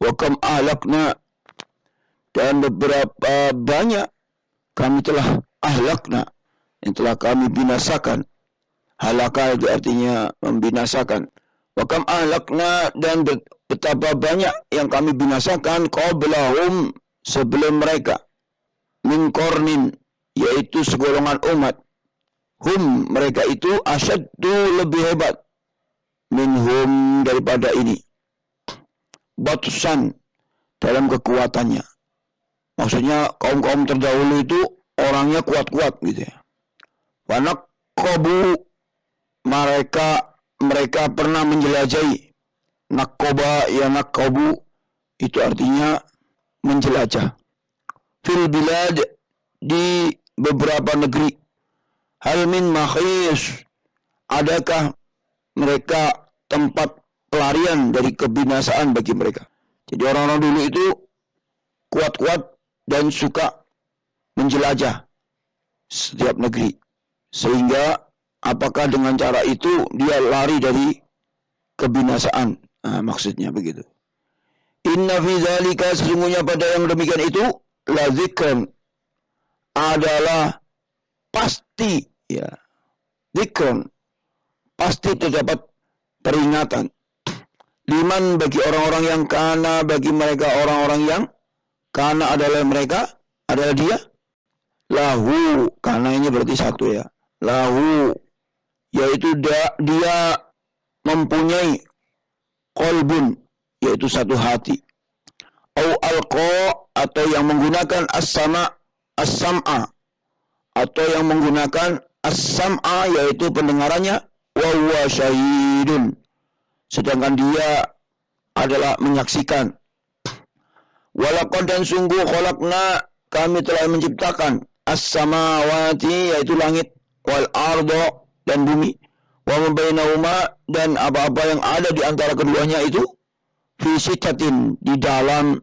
Wa kam ahlakna, dan beberapa banyak kami telah ahlakna, yang telah kami binasakan. Halaka itu artinya membinasakan. Wa kam ahlakna, dan betapa banyak yang kami binasakan qablahum, sebelum mereka, min qarnin, yaitu segolongan umat, hum, mereka itu asyaddu, lebih hebat, minhum, daripada ini, batsan, dalam kekuatannya. Maksudnya kaum-kaum terdahulu itu orangnya kuat-kuat gitu ya. Wanak kobu, mereka pernah menjelajahi. Nakoba, ya nakobu itu artinya menjelajah. Fil bilad, di beberapa negeri. Hal min makhis, adakah mereka tempat pelarian dari kebinasaan bagi mereka. Jadi orang-orang dulu itu kuat-kuat dan suka menjelajah setiap negeri. Sehingga apakah dengan cara itu dia lari dari kebinasaan? Maksudnya begitu. Inna fi dzalika, sesungguhnya pada yang demikian itu, la dzikran, adalah pasti, ya, dzikran, pasti terdapat peringatan. Liman, bagi orang-orang yang kana, bagi mereka orang-orang yang kana adalah mereka, adalah dia. Lahu, kana ini berarti satu ya. Lahu, yaitu dia mempunyai qalbun, yaitu satu hati. Au alqa, atau yang menggunakan as-sam'a, atau yang menggunakan as-sam'a, yaitu pendengarannya, wa huwa syahidun, sedangkan dia adalah menyaksikan. Walaqad, dan sungguh, khalaqna, kami telah menciptakan as-samawati, yaitu langit, wal ardo, dan bumi, wa ma bainahuma, dan apa-apa yang ada di antara keduanya itu, fi sittatin, di dalam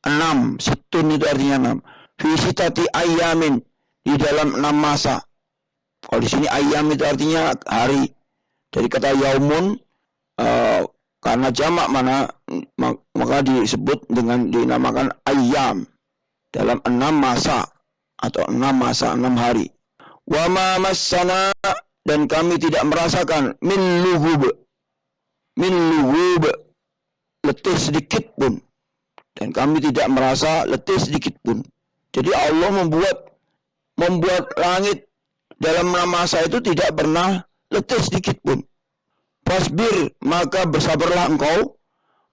6, situn itu artinya 6, fi sittati ayamin, di dalam 6 masa. Kalau di sini ayam itu artinya hari, dari kata yaumun, karena jamak maka disebut dengan dinamakan ayam, dalam 6 masa atau 6 masa, 6 hari. Wa ma massana, dan kami tidak merasakan min lughub, letih sedikit pun, dan kami tidak merasa letih sedikit pun. Jadi Allah membuat langit dalam 6 masa itu tidak pernah letih sedikit pun. Fasbir, maka bersabarlah engkau,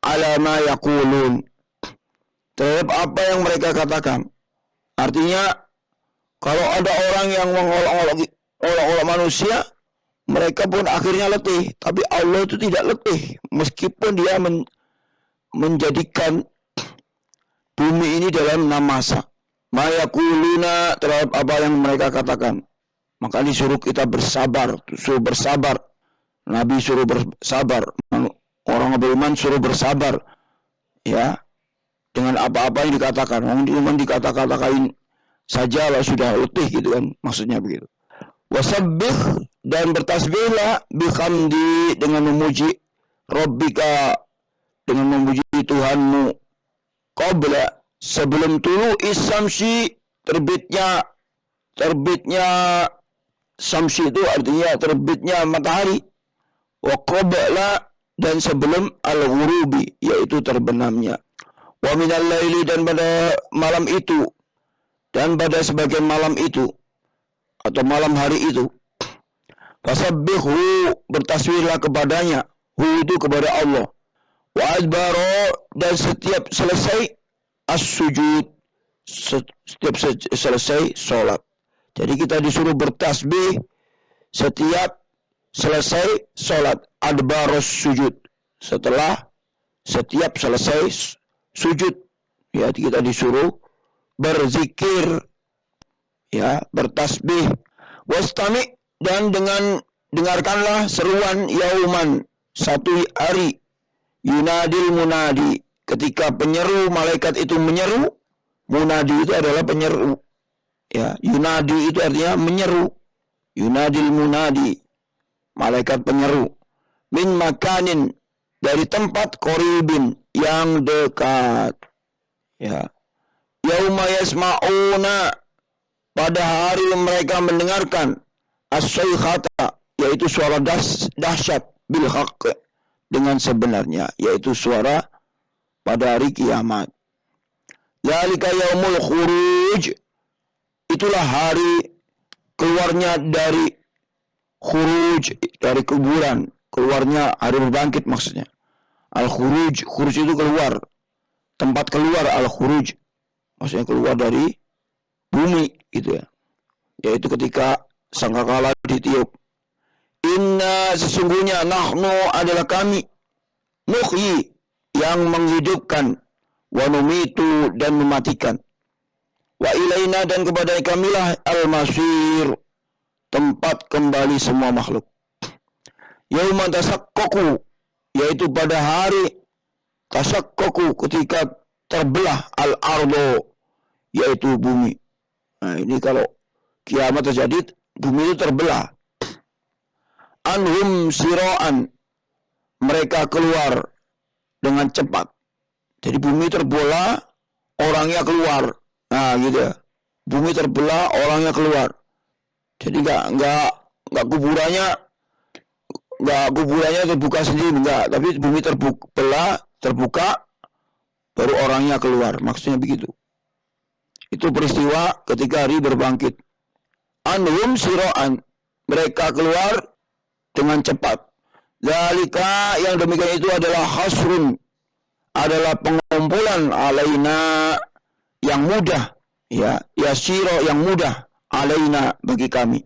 ala ma yaqulun, terhadap apa yang mereka katakan. Artinya, kalau ada orang yang mengolok-olok manusia, mereka pun akhirnya letih. Tapi Allah itu tidak letih, meskipun dia menjadikan bumi ini dalam 6 masa. Ma yaquluna, terhadap apa yang mereka katakan. Maka disuruh kita bersabar, suruh bersabar. Nabi suruh bersabar, orang beriman suruh bersabar, ya, dengan apa-apa yang dikatakan. Orang beriman dikata-katakan saja lah sudah letih gitu kan, maksudnya begitu. Wasabbih, dan bertasbihlah, bihamdi, dengan memuji, Rabbika, dengan memuji Tuhanmu, qabla, sebelum tulu isamsi, terbitnya samsi itu artinya terbitnya matahari, wa qabla, dan sebelum al-ghurubi, yaitu terbenamnya. Wa minal laili, dan pada malam itu, dan pada sebagian malam itu atau malam hari itu, fasabbihu, bertasbihlah kepadanya, hu itu kepada Allah, wa adbaro, dan setiap selesai as-sujud, setiap selesai sholat. Jadi kita disuruh bertasbih setiap selesai sholat, adbaros sujud, setelah setiap selesai sujud, ya, kita disuruh berzikir, ya, bertasbih. Wastami, dan dengarkanlah seruan yauman, satu hari, yunadil munadi, ketika penyeru malaikat itu menyeru. Munadi itu adalah penyeru, ya, yunadi itu artinya menyeru, yunadil munadi, malaikat penyeru, min makanin, dari tempat qoribin yang dekat. Ya. Yauma yasma'una, pada hari mereka mendengarkan as-sayhata, yaitu suara dahsyat, bil haqq, dengan sebenarnya, yaitu suara pada hari kiamat. Zalika yaumul khuruj, itulah hari keluarnya dari khuruj, dari kuburan, keluarnya hari berbangkit maksudnya. Al-khuruj, khuruj itu keluar, tempat keluar, al-khuruj maksudnya keluar dari bumi gitu ya. Yaitu ketika sangkakala ditiup. Inna, sesungguhnya, nahnu, adalah kami, nuhyi, yang menghidupkan, wa numitu, dan mematikan, wa ilaina, dan kepada kamilah al-masir, tempat kembali semua makhluk. Yauma tasakkaku, yaitu pada hari tasakkaku, ketika terbelah al-ardo, yaitu bumi. Nah, ini kalau kiamat terjadi, bumi itu terbelah. Anhum siroan, mereka keluar dengan cepat. Jadi bumi terbelah, orangnya keluar. Nah, gitu ya. Bumi terbelah, orangnya keluar. Jadi enggak kuburannya terbuka sendiri, enggak, tapi bumi terbuka, baru orangnya keluar. Maksudnya begitu. Itu peristiwa ketika hari berbangkit. Anhum siroan, mereka keluar dengan cepat. Zalika, yang demikian itu adalah hasrun, adalah pengumpulan alaina, yang mudah, ya, yasiro, yang mudah, alaina, bagi kami.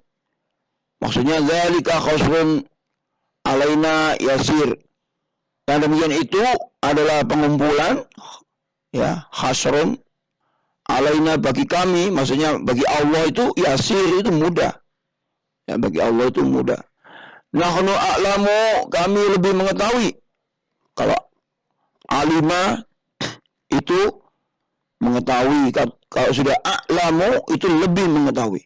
Maksudnya zalika hasrun alaina yasir. Yang demikian itu adalah pengumpulan, ya, hasrun alaina, bagi kami, maksudnya bagi Allah itu yasir, itu mudah. Ya, bagi Allah itu mudah. Nahnu a'lamu, kami lebih mengetahui. Kalau alima itu mengetahui, kalau sudah a'lamu itu lebih mengetahui.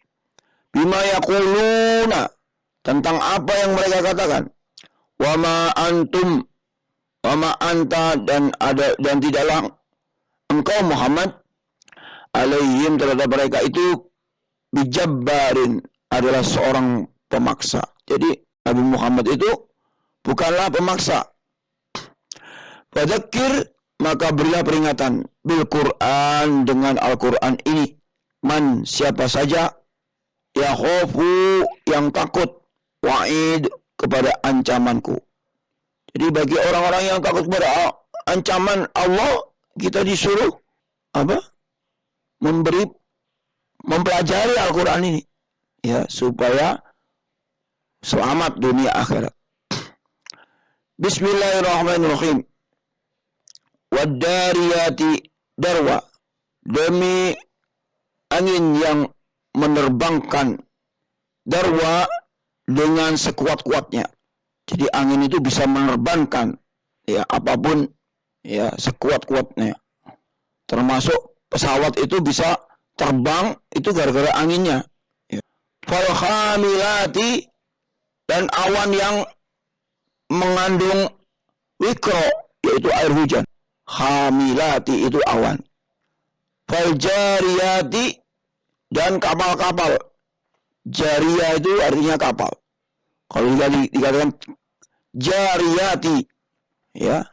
Bima yaquluna, tentang apa yang mereka katakan. Wama antum, wama anta, dan tidaklah engkau Muhammad alaihim, terhadap mereka itu bijabbarin, adalah seorang pemaksa. Jadi Nabi Muhammad itu bukanlah pemaksa. Fadzakir, maka berilah peringatan, bil Quran, dengan Al-Quran ini, man, siapa saja, yakhofu, yang takut, wa'id, kepada ancamanku. Jadi bagi orang-orang yang takut kepada ancaman Allah, kita disuruh apa? Mempelajari Al-Quran ini, ya, supaya selamat dunia akhirat. Bismillahirrahmanirrahim. Waddariyati darwa, demi angin yang menerbangkan, darwa, dengan sekuat-kuatnya. Jadi angin itu bisa menerbangkan, ya, apapun, ya, sekuat-kuatnya. Termasuk pesawat itu bisa terbang itu gara-gara anginnya. Ya. Falhamilati, dan awan yang mengandung wikro, yaitu air hujan. Hamilati itu awan. Faljariyati, dan kapal-kapal. Jariyah itu artinya kapal. Kalau dikatakan jariyati, ya,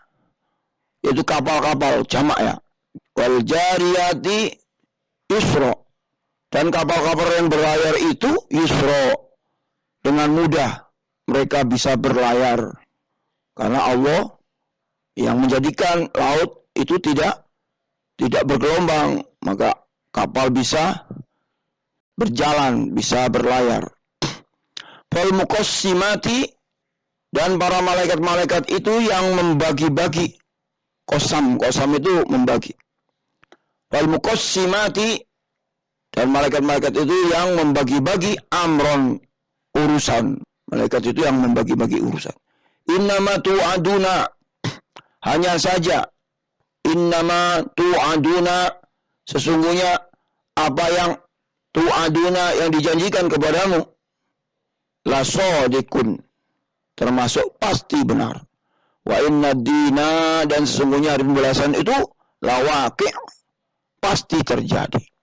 itu kapal-kapal, jamak ya. Waljariyati yusro, dan kapal-kapal yang berlayar itu yusro, dengan mudah mereka bisa berlayar, karena Allah yang menjadikan laut itu tidak bergelombang, maka kapal bisa berjalan, bisa berlayar. Fal muqassimati, dan para malaikat-malaikat itu yang membagi-bagi. Qasam itu membagi. Fal muqassimati, dan malaikat-malaikat itu yang membagi-bagi, amron, urusan. Malaikat itu yang membagi-bagi urusan. Innama tu'aduna, hanya saja, innama tu'aduna, sesungguhnya apa yang tu'aduna, yang dijanjikan kepadamu, la sadiqun, termasuk pasti benar. Wa inna dina, dan sesungguhnya hari pembalasan itu lawaqi', pasti terjadi.